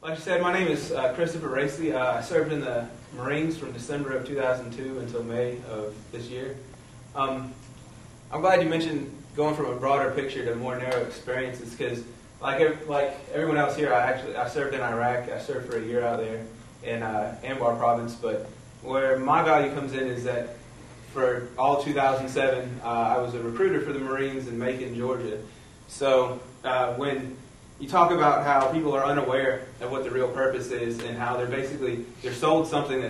Like I said, my name is Christopher Raissi. I served in the Marines from December of 2002 until May of this year. I'm glad you mentioned going from a broader picture to more narrow experiences, because like everyone else here, I served in Iraq. I served for a year out there in I.V.A.W province. But where my value comes in is that for all 2007, I was a recruiter for the Marines in Macon, Georgia. So when you talk about how people are unaware of what the real purpose is and how they're sold something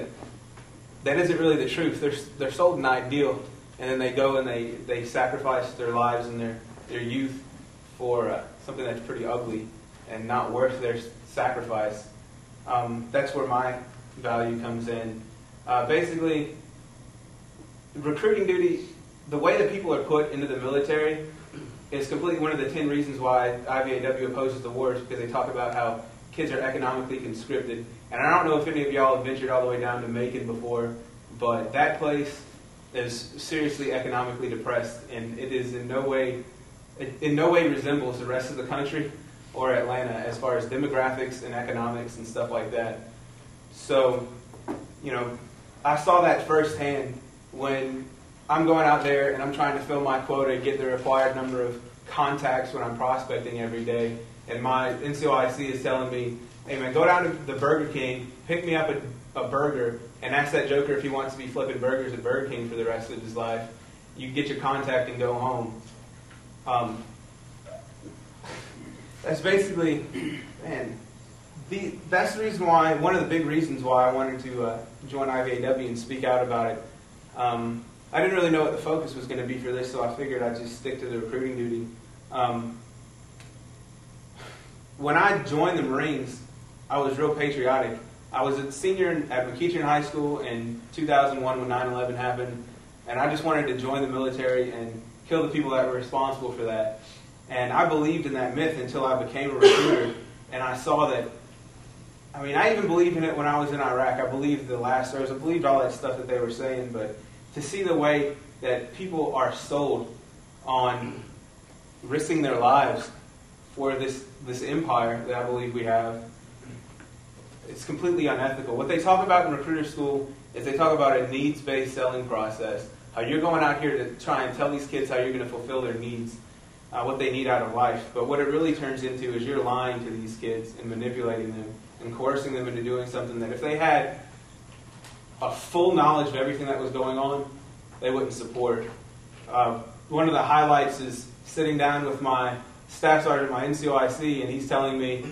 that isn't really the truth. They're sold an ideal, and then they go and they sacrifice their lives and their youth for something that's pretty ugly and not worth their sacrifice. That's where my value comes in. Basically, recruiting duty, the way that people are put into the military is completely one of the 10 reasons why I.V.A.W. opposes the war, is because they talk about how kids are economically conscripted. And I don't know if any of y'all have ventured all the way down to Macon before, but that place is seriously economically depressed, and it is in no way resembles the rest of the country or Atlanta as far as demographics and economics and stuff like that. So, I saw that firsthand when I'm going out there and I'm trying to fill my quota and get the required number of contacts when I'm prospecting every day. And my NCOIC is telling me, hey man, go down to the Burger King, pick me up a burger, and ask that joker if he wants to be flipping burgers at Burger King for the rest of his life. You get your contact and go home. That's basically, man, that's the reason why, one of the big reasons why I wanted to join I.V.A.W. and speak out about it. I didn't really know what the focus was going to be for this, so I figured I'd just stick to the recruiting duty. When I joined the Marines, I was real patriotic. I was a senior at McEachern High School in 2001 when 9/11 happened, and I just wanted to join the military and kill the people that were responsible for that. And I believed in that myth until I became a recruiter, and I saw that. I even believed in it when I was in Iraq. I believed the last service. I believed all that stuff that they were saying, but to see the way that people are sold on risking their lives for this empire that I believe we have, it's completely unethical. What they talk about in recruiter school is they talk about a needs-based selling process. How you're going out here to try and tell these kids how you're going to fulfill their needs, what they need out of life. But what it really turns into is you're lying to these kids and manipulating them and coercing them into doing something that if they had a full knowledge of everything that was going on, they wouldn't support. One of the highlights is sitting down with my staff sergeant, my NCOIC, and he's telling me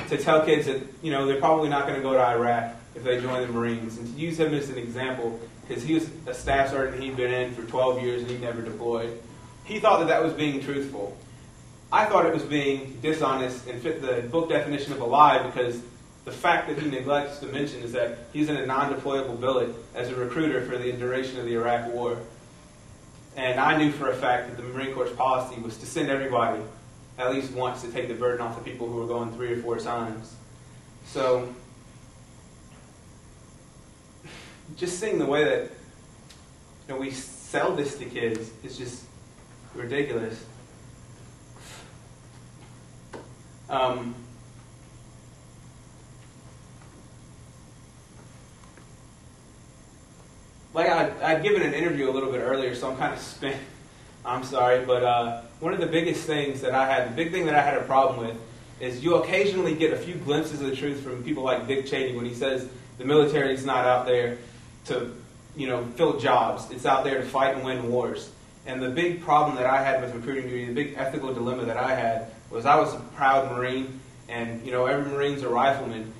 to tell kids that they're probably not going to go to Iraq if they join the Marines. And to use him as an example, because he was a staff sergeant, he'd been in for 12 years and he'd never deployed. He thought that was being truthful. I thought it was being dishonest and fit the book definition of a lie, because the fact that he neglects to mention is that he's in a non-deployable billet as a recruiter for the duration of the Iraq War. And I knew for a fact that the Marine Corps' policy was to send everybody at least once to take the burden off the people who were going 3 or 4 times. So, just seeing the way that we sell this to kids is just ridiculous. I'd given an interview a little bit earlier, so I'm kind of spent. I'm sorry, but one of the biggest things that the big thing that I had a problem with, is you occasionally get a few glimpses of the truth from people like Dick Cheney when he says the military is not out there to, fill jobs. It's out there to fight and win wars. And the big problem that I had with recruiting duty, the big ethical dilemma that I had, was I was a proud Marine, and every Marine's a rifleman,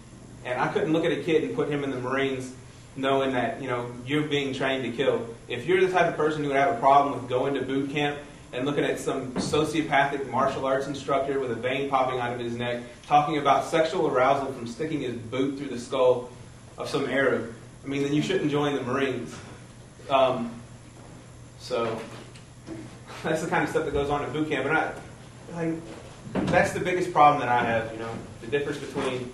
and I couldn't look at a kid and put him in the Marines knowing that, you're being trained to kill. If you're the type of person who would have a problem with going to boot camp and looking at some sociopathic martial arts instructor with a vein popping out of his neck, talking about sexual arousal from sticking his boot through the skull of some Arab, then you shouldn't join the Marines. So, that's the kind of stuff that goes on at boot camp. And that's the biggest problem that I have, the difference between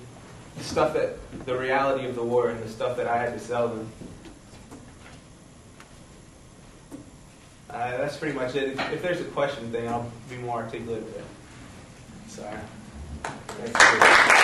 the reality of the war and the stuff that I had to sell them. That's pretty much it. If there's a question thing, I'll be more articulate with it. Sorry. Thanks.